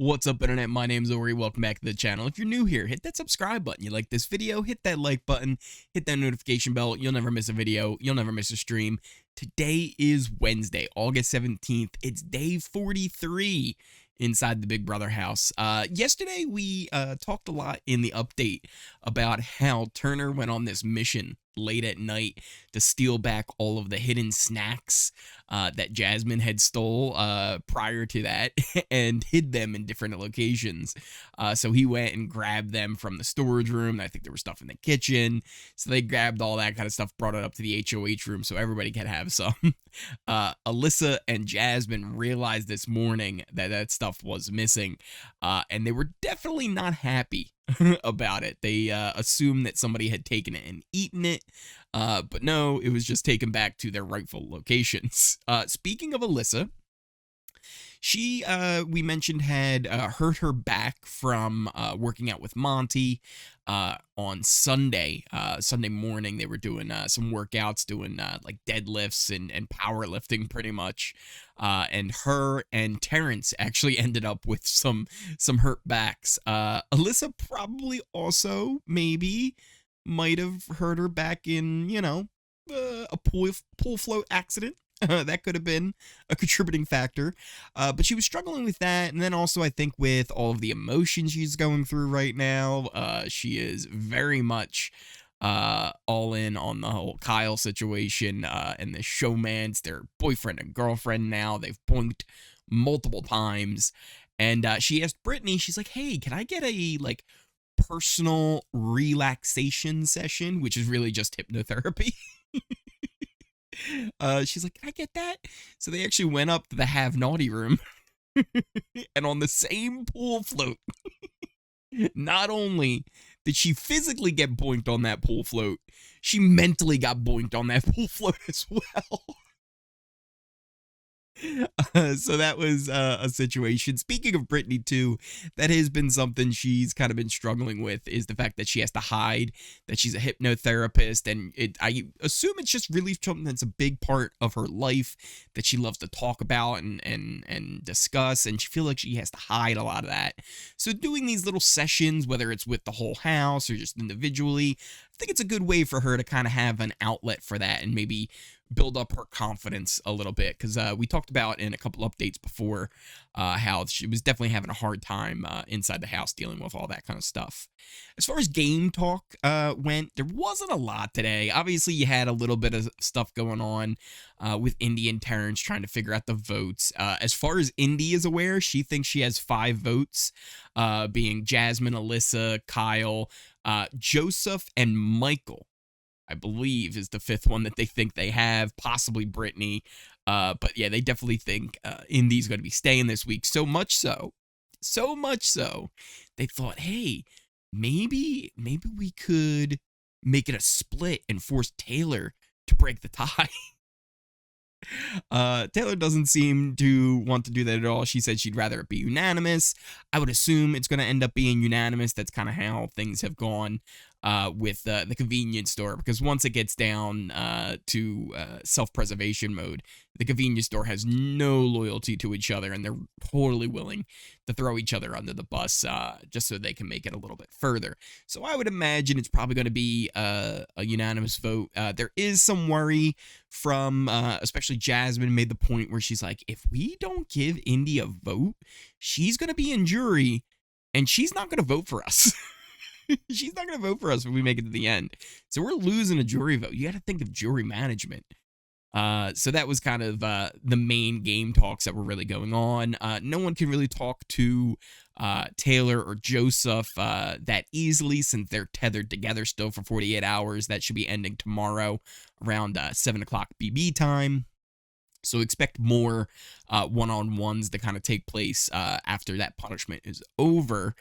What's up, internet? My name's Ori. Welcome back to the channel. If you're new here, hit that subscribe button. You like this video, hit that like button, hit that notification bell. You'll never miss a video. You'll never miss a stream. Today is Wednesday, August 17th. It's day 43 inside the Big Brother house. Yesterday, we talked a lot in the update about how Turner went on this mission late at night to steal back all of the hidden snacks that Jasmine had stole prior to that and hid them in different locations. So he went and grabbed them from the storage room. I think there was stuff in the kitchen. So they grabbed all that kind of stuff, brought it up to the HOH room so everybody could have some. Alyssa and Jasmine realized this morning that that stuff was missing, and they were definitely not happy about it. They assumed that somebody had taken it and eaten it, but no, it was just taken back to their rightful locations. Speaking of Alyssa, she, we mentioned, had hurt her back from working out with Monte on Sunday. Sunday morning, they were doing some workouts, doing like deadlifts and powerlifting pretty much. And her and Terrance actually ended up with some hurt backs. Alyssa probably also maybe might have hurt her back in, you know, a pool float accident. That could have been a contributing factor, but she was struggling with that, and then also I think with all of the emotions she's going through right now, she is very much all in on the whole Kyle situation and the showmance. Their boyfriend and girlfriend now. They've boinked multiple times, and she asked Brittany, she's like, "Hey, can I get a like personal relaxation session?" Which is really just hypnotherapy. She's like, "Can I get that?" So they actually went up to the Have Naughty room and on the same pool float, not only did she physically get boinked on that pool float, she mentally got boinked on that pool float as well. So that was a situation. Speaking of Brittany too, that has been something she's kind of been struggling with, is the fact that she has to hide that she's a hypnotherapist, and I assume it's just really something that's a big part of her life that she loves to talk about and discuss, and she feels like she has to hide a lot of that. So doing these little sessions, whether it's with the whole house or just individually, I think it's a good way for her to kind of have an outlet for that and maybe build up her confidence a little bit, because we talked about in a couple updates before how she was definitely having a hard time inside the house dealing with all that kind of stuff. As far as game talk went, there wasn't a lot today. Obviously, you had a little bit of stuff going on with Indy and Terrance trying to figure out the votes. As far as Indy is aware, she thinks she has 5 votes, being Jasmine, Alyssa, Kyle, Joseph, and Michael, I believe, is the 5th one that they think they have, possibly Brittany. But yeah, they definitely think Indy's going to be staying this week. So much so, they thought, hey, maybe we could make it a split and force Taylor to break the tie. Taylor doesn't seem to want to do that at all. She said she'd rather it be unanimous. I would assume it's going to end up being unanimous. That's kind of how things have gone with the convenience store, because once it gets down to self-preservation mode, the convenience store has no loyalty to each other, and they're totally willing to throw each other under the bus just so they can make it a little bit further. So I would imagine it's probably going to be a unanimous vote. There is some worry from especially Jasmine made the point where she's like, if we don't give Indy a vote, she's going to be in jury and she's not going to vote for us. She's not going to vote for us when we make it to the end. So we're losing a jury vote. You got to think of jury management. So that was kind of the main game talks that were really going on. No one can really talk to Taylor or Joseph that easily, since they're tethered together still for 48 hours. That should be ending tomorrow around 7 o'clock BB time. So expect more one-on-ones to kind of take place after that punishment is over.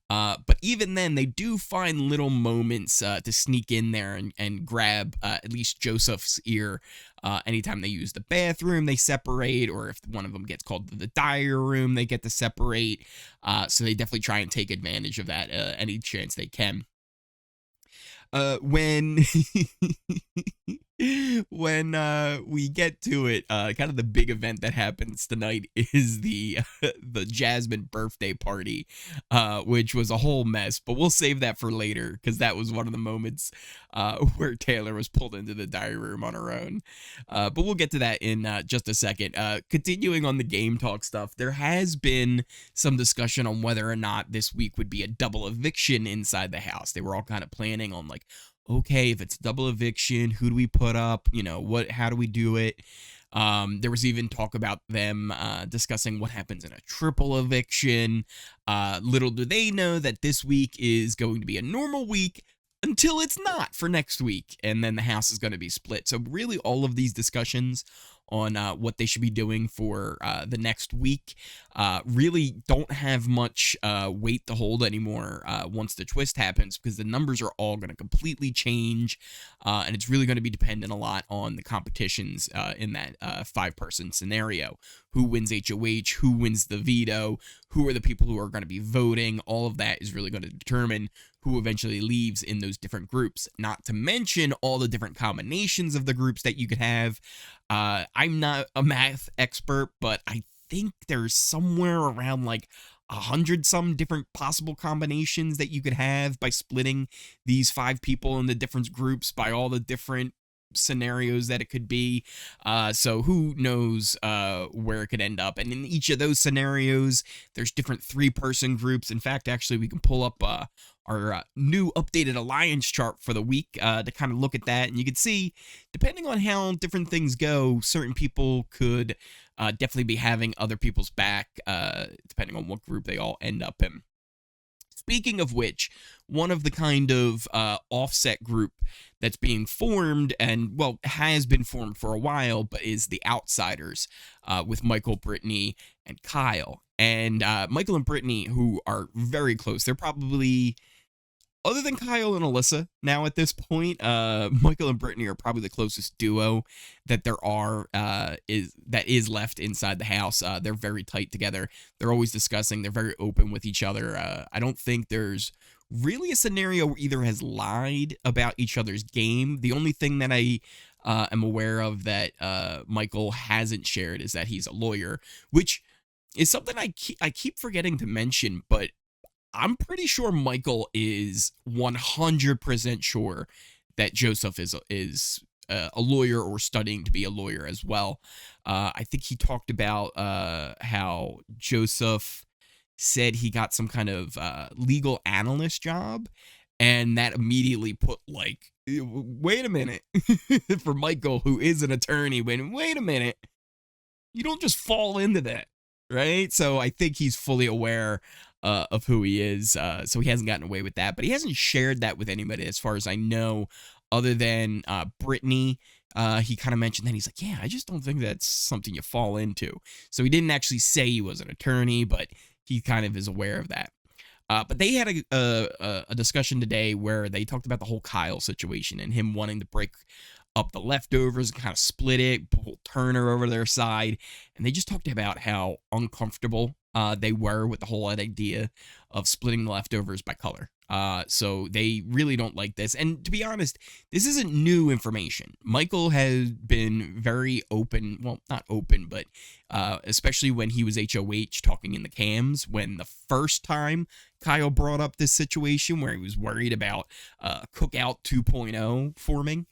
But even then, they do find little moments to sneak in there and grab at least Joseph's ear. Anytime they use the bathroom, they separate, or if one of them gets called to the diary room, they get to separate. So they definitely try and take advantage of that any chance they can. When when we get to it, kind of the big event that happens tonight is the the Jasmine birthday party, which was a whole mess. But we'll save that for later because that was one of the moments where Taylor was pulled into the diary room on her own. But we'll get to that in just a second. Continuing on the game talk stuff, there has been some discussion on whether or not this week would be a double eviction inside the house. They were all kind of planning on like, okay, if it's double eviction, who do we put up? You know, how do we do it? There was even talk about them discussing what happens in a triple eviction. Little do they know that this week is going to be a normal week until it's not for next week, and then the house is going to be split. So really all of these discussions on what they should be doing for the next week really don't have much weight to hold anymore once the twist happens, because the numbers are all going to completely change, and it's really going to be dependent a lot on the competitions in that 5-person scenario. Who wins HOH, who wins the veto, who are the people who are going to be voting. All of that is really going to determine who eventually leaves in those different groups, not to mention all the different combinations of the groups that you could have. I'm not a math expert, but I think there's somewhere around like 100 some different possible combinations that you could have by splitting these 5 people into different groups by all the different scenarios that it could be. So who knows where it could end up. And in each of those scenarios, there's different 3-person groups. In fact, actually, we can pull up our new updated alliance chart for the week to kind of look at that. And you can see, depending on how different things go, certain people could definitely be having other people's back, depending on what group they all end up in. Speaking of which, one of the kind of offset group that's being formed, and, well, has been formed for a while, but is the Outsiders with Michael, Brittany, and Kyle. And Michael and Brittany, who are very close, they're probably, other than Kyle and Alyssa now at this point, Michael and Brittany are probably the closest duo that there are is left inside the house. They're very tight together. They're always discussing. They're very open with each other. I don't think there's really a scenario where either has lied about each other's game. The only thing that I am aware of that Michael hasn't shared is that he's a lawyer, which is something I keep forgetting to mention, but I'm pretty sure Michael is 100% sure that Joseph is a lawyer or studying to be a lawyer as well. I think he talked about how Joseph said he got some kind of legal analyst job, and that immediately put like, wait a minute, for Michael, who is an attorney, wait a minute, you don't just fall into that, right? So I think he's fully aware of who he is, so he hasn't gotten away with that, but he hasn't shared that with anybody as far as I know, other than Brittany. He kind of mentioned that he's like, yeah, I just don't think that's something you fall into. So he didn't actually say he was an attorney, but he kind of is aware of that. But they had a discussion today where they talked about the whole Kyle situation and him wanting to break up the leftovers and kind of split it, pull Turner over their side. And they just talked about how uncomfortable they were with the whole idea of splitting the leftovers by color. So they really don't like this. And to be honest, this isn't new information. Michael has been very open, well, not open, but especially when he was HOH talking in the cams, when the first time Kyle brought up this situation where he was worried about Cookout 2.0 forming,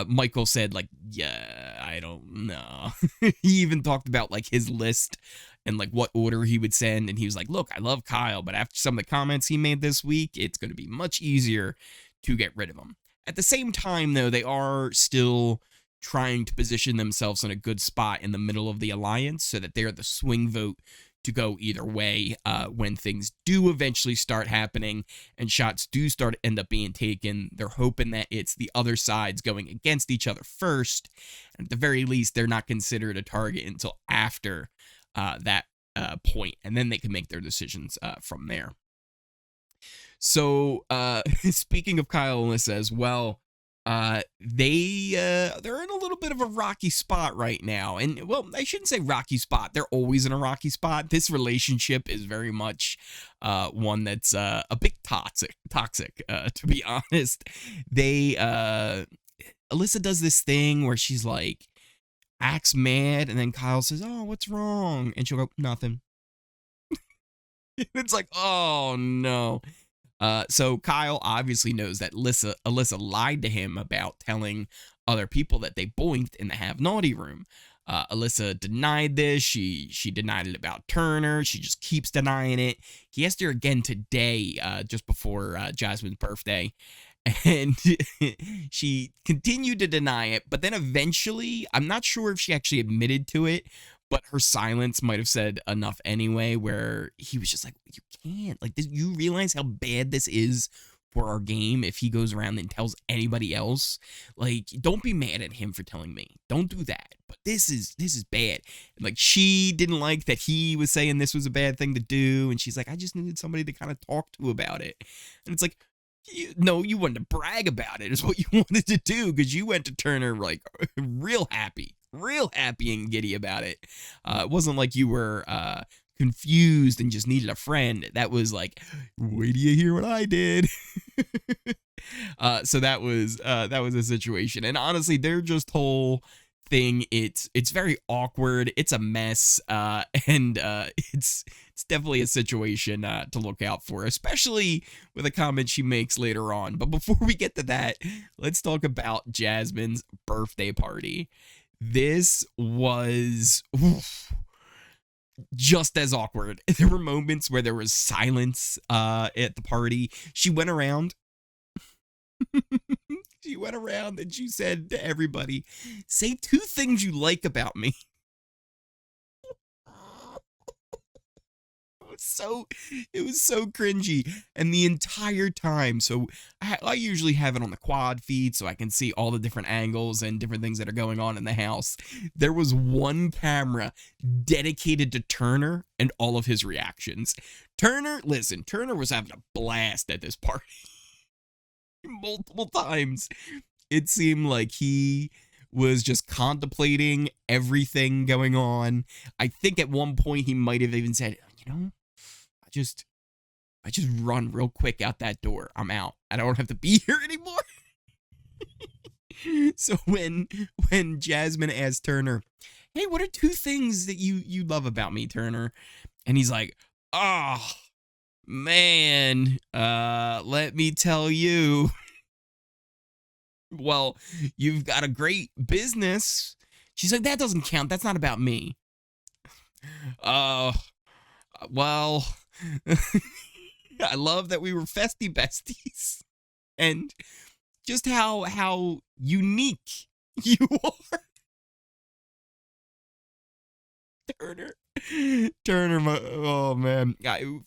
Michael said, like, yeah, I don't know. He even talked about like his list and like what order he would send. And he was like, look, I love Kyle, but after some of the comments he made this week, it's going to be much easier to get rid of him. At the same time, though, they are still trying to position themselves in a good spot in the middle of the alliance so that they're the swing vote to go either way when things do eventually start happening and shots do end up being taken. They're hoping that it's the other sides going against each other first. And at the very least, they're not considered a target until after that point, and then they can make their decisions from there. So speaking of Kyle and Alyssa as well, they're in a little bit of a rocky spot right now. And, well, I shouldn't say rocky spot. They're always in a rocky spot. This relationship is very much one that's a bit toxic, to be honest. They Alyssa does this thing where she's like, acts mad, and then Kyle says, "Oh, what's wrong?" And she'll go, "Nothing." It's like, oh no. So Kyle obviously knows that Alyssa lied to him about telling other people that they boinked in the Have Naughty room. Alyssa denied this. She denied it about Turner. She just keeps denying it. He asked her again today, just before Jasmine's birthday, and she continued to deny it. But then eventually, I'm not sure if she actually admitted to it, but her silence might have said enough anyway, where he was just like, "You can't, like, this, you realize how bad this is for our game if he goes around and tells anybody else? Like, don't be mad at him for telling me. Don't do that. But this is bad." And like, she didn't like that he was saying this was a bad thing to do, and she's like, "I just needed somebody to kind of talk to about it." And it's like, no, you wanted to brag about it is what you wanted to do, because you went to Turner like real happy and giddy about it. It wasn't like you were confused and just needed a friend. That was like, wait till you hear what I did. So that was a situation. And honestly, their just whole thing, it's very awkward. It's a mess, and it's definitely a situation to look out for, especially with a comment she makes later on. But before we get to that, let's talk about Jasmine's birthday party. This was just as awkward. There were moments where there was silence at the party. She went around. She went around and she said to everybody, "Say 2 things you like about me." It was so cringy. And the entire time, so I usually have it on the quad feed so I can see all the different angles and different things that are going on in the house. There was one camera dedicated to Turner and all of his reactions. Turner was having a blast at this party. Multiple times it seemed like he was just contemplating everything going on. I think at one point he might have even said, I just run real quick out that door. I'm out. I don't have to be here anymore. So when Jasmine asked Turner, "Hey, what are 2 things that you love about me, Turner?" And he's like, "Oh, man, let me tell you. Well, you've got a great business." She's like, "That doesn't count. That's not about me." Well, I love that we were festy besties, and just how unique you are. Turner, oh man.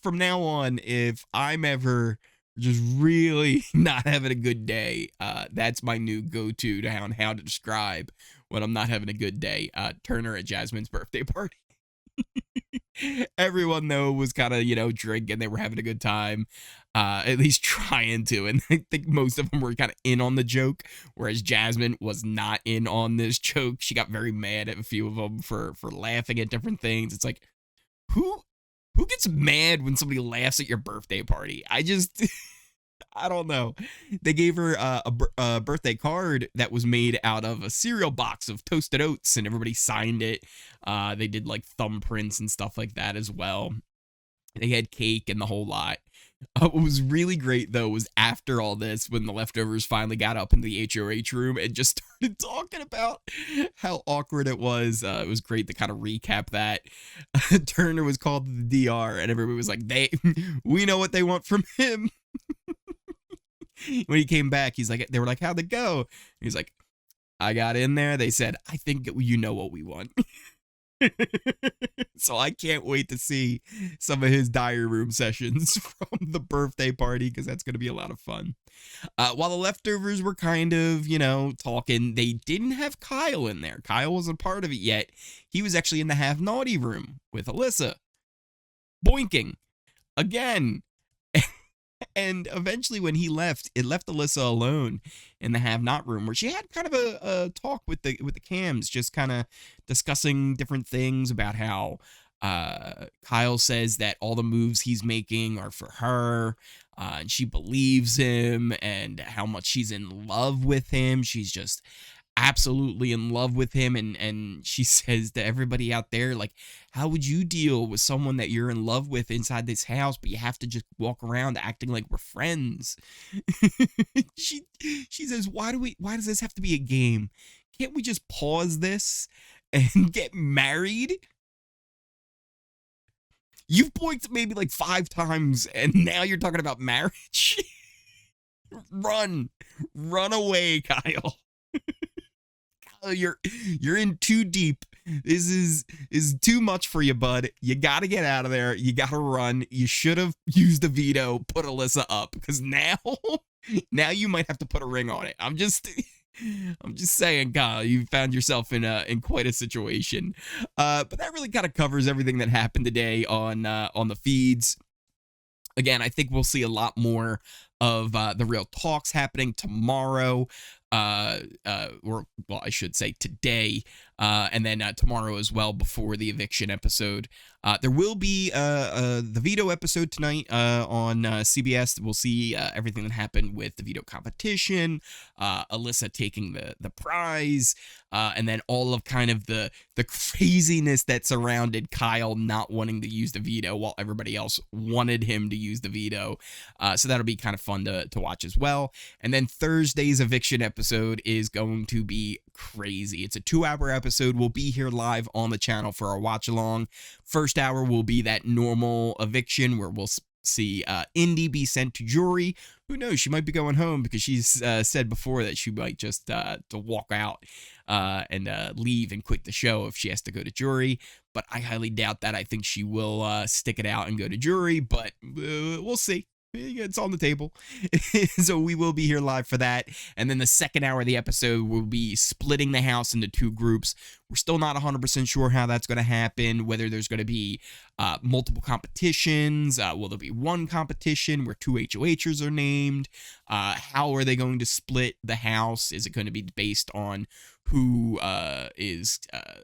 From now on, if I'm ever just really not having a good day, that's my new go-to to how to describe when I'm not having a good day. Turner at Jasmine's birthday party. Everyone though was kind of, drinking. They were having a good time, at least trying to. And I think most of them were kind of in on the joke, whereas Jasmine was not in on this joke. She got very mad at a few of them for laughing at different things. It's like, who gets mad when somebody laughs at your birthday party? I don't know. They gave her a birthday card that was made out of a cereal box of toasted oats, and everybody signed it. They did like thumbprints and stuff like that as well. They had cake and the whole lot. What was really great, though, was after all this, when the leftovers finally got up in the HOH room and just started talking about how awkward it was. It was great to kind of recap that. Turner was called to the DR, and everybody was like, we know what they want from him. When he came back, they were like, "How'd it go?" He's like, "I got in there. They said, I think you know what we want." So I can't wait to see some of his diary room sessions from the birthday party, because that's going to be a lot of fun. While the leftovers were kind of, talking, they didn't have Kyle in there. Kyle wasn't part of it yet. He was actually in the Have Naughty room with Alyssa, boinking again. And eventually when he left, it left Alyssa alone in the Have Not room, where she had kind of a talk with the cams, just kind of discussing different things about how Kyle says that all the moves he's making are for her, and she believes him, and how much she's in love with him. She's just absolutely in love with him, and she says to everybody out there, like, how would you deal with someone that you're in love with inside this house, but you have to just walk around acting like we're friends? she says, why does this have to be a game? Can't we just pause this and get married? You've blinked maybe like 5 times, and now you're talking about marriage? Run away, Kyle. You're in too deep. This is too much for you, bud. You gotta get out of there. You gotta run. You should have used the veto, put Alyssa up, because now you might have to put a ring on it. I'm just saying, God, you found yourself in quite a situation. But that really kind of covers everything that happened today on the feeds. Again, I think we'll see a lot more of the real talks happening tomorrow. Or, well, I should say today, and then tomorrow as well before the eviction episode. There will be the veto episode tonight on CBS. We'll see everything that happened with the veto competition, Alyssa taking the prize, and then all of kind of the craziness that surrounded Kyle not wanting to use the veto while everybody else wanted him to use the veto. So that'll be kind of fun to watch as well. And then Thursday's eviction episode is going to be crazy. It's a 2-hour episode. We'll be here live on the channel for our watch along. First hour will be that normal eviction where we'll see Indy be sent to jury. Who knows? She might be going home because she's said before that she might just to walk out and leave and quit the show if she has to go to jury. But I highly doubt that. I think she will stick it out and go to jury, but we'll see. It's on the table. So we will be here live for that. And then the second hour of the episode will be splitting the house into 2 groups. We're still not 100% sure how that's going to happen, whether there's going to be multiple competitions. Will there be one competition where 2 HOHers are named? How are they going to split the house? Is it going to be based on who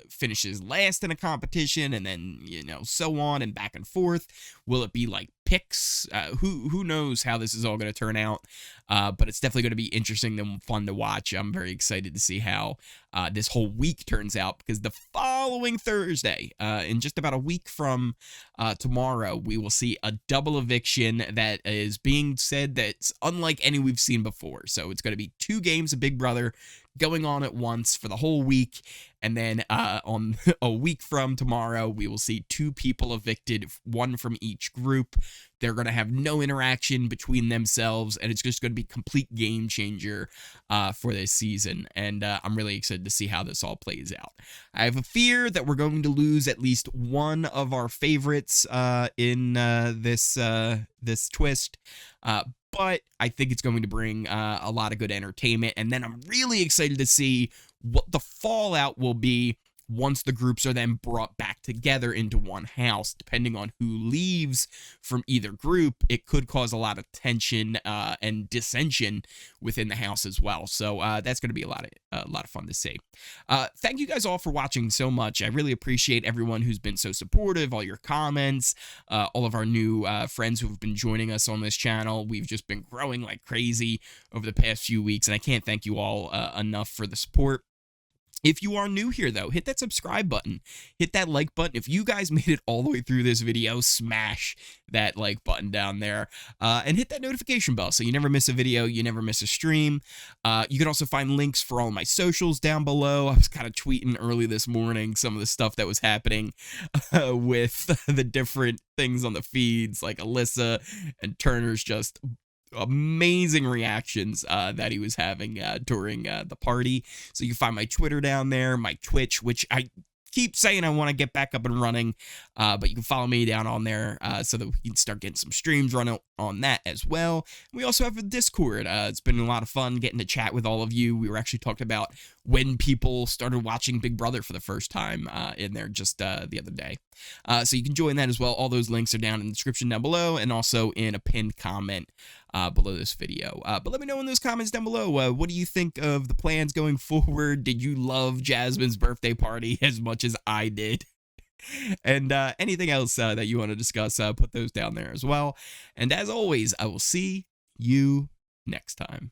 finishes last in a competition, and then, so on and back and forth? Will it be like picks? Who knows how this is all going to turn out? But it's definitely going to be interesting and fun to watch. I'm very excited to see how this whole week turns out, because the following Thursday, in just about a week from tomorrow, we will see a double eviction that is being said that's unlike any we've seen before. So it's going to be 2 games of Big Brother going on at once for the whole week. And then on a week from tomorrow, we will see 2 people evicted, 1 from each group. They're going to have no interaction between themselves, and it's just going to be complete game changer for this season. And I'm really excited to see how this all plays out. I have a fear that we're going to lose at least one of our favorites in this twist. But I think it's going to bring a lot of good entertainment. And then I'm really excited to see what the fallout will be once the groups are then brought back together into one house. Depending on who leaves from either group, it could cause a lot of tension and dissension within the house as well. So that's going to be a lot of fun to see. Thank you guys all for watching so much. I really appreciate everyone who's been so supportive, all your comments, all of our new friends who have been joining us on this channel. We've just been growing like crazy over the past few weeks, and I can't thank you all enough for the support. If you are new here, though, hit that subscribe button, hit that like button. If you guys made it all the way through this video, smash that like button down there, and hit that notification bell so you never miss a video, you never miss a stream. You can also find links for all my socials down below. I was kind of tweeting early this morning some of the stuff that was happening with the different things on the feeds, like Alyssa and Turner's just amazing reactions that he was having during the party. So you can find my Twitter down there, my Twitch, which I keep saying I want to get back up and running, but you can follow me down on there so that we can start getting some streams running on that as well. We also have a Discord. It's been a lot of fun getting to chat with all of you. We were actually talking about when people started watching Big Brother for the first time in there just the other day. So you can join that as well. All those links are down in the description down below, and also in a pinned comment below this video. But let me know in those comments down below, what do you think of the plans going forward? Did you love Jasmine's birthday party as much as I did? And anything else that you want to discuss, put those down there as well. And as always, I will see you next time.